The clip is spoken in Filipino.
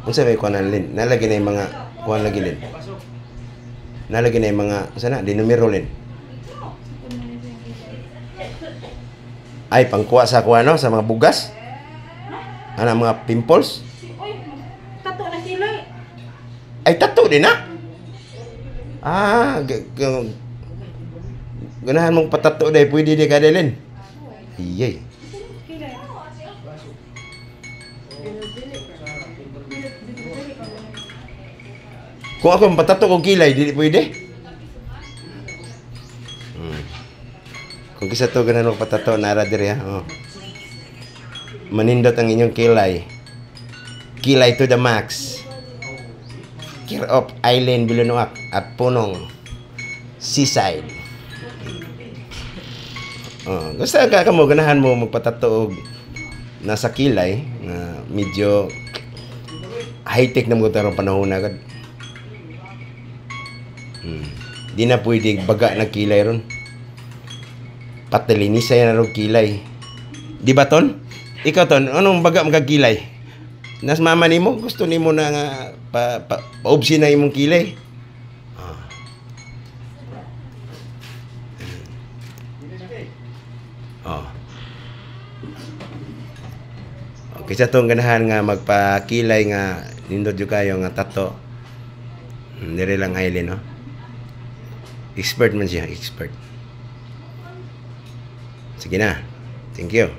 Unsa may kuan lin? Nalagi na yung mga kuan lagi lin. Nalagi na yung mga sana di numero lin. Ay pangkuha sa kuan no sa mga bugas. Ana mga pimples. Uy, tato na kilay. Ay tattoo din na. Ganahan mong patato dai pwede di kada lin. Iyay. Kilay. Kung ako patato kong kilay, di pwede. Kung kisa to ganahan mong patato nara diri ha. Oh. Manindot ang inyong kilay. Kilay to the max. Care of Island Bilunuak at Punong Seaside. Oh, gusto ka mo ganahan mo magpatato og nasa kilay na medyo high-tech na mo tarong panahon na agad. Di na pwede baga na kilay ron. Patalinisay na ron kilay. Di ba ton? Ikaw ton, anong baga magkakilay? Nas mama nimo gusto nimo na nga paubsi na imong kilay. Oh. Okay sa tong ganahan nga magpakilay nga nindot jud kayo nga tato. Dire lang Aileen no. Expert man siya, expert. Sige na. Thank you.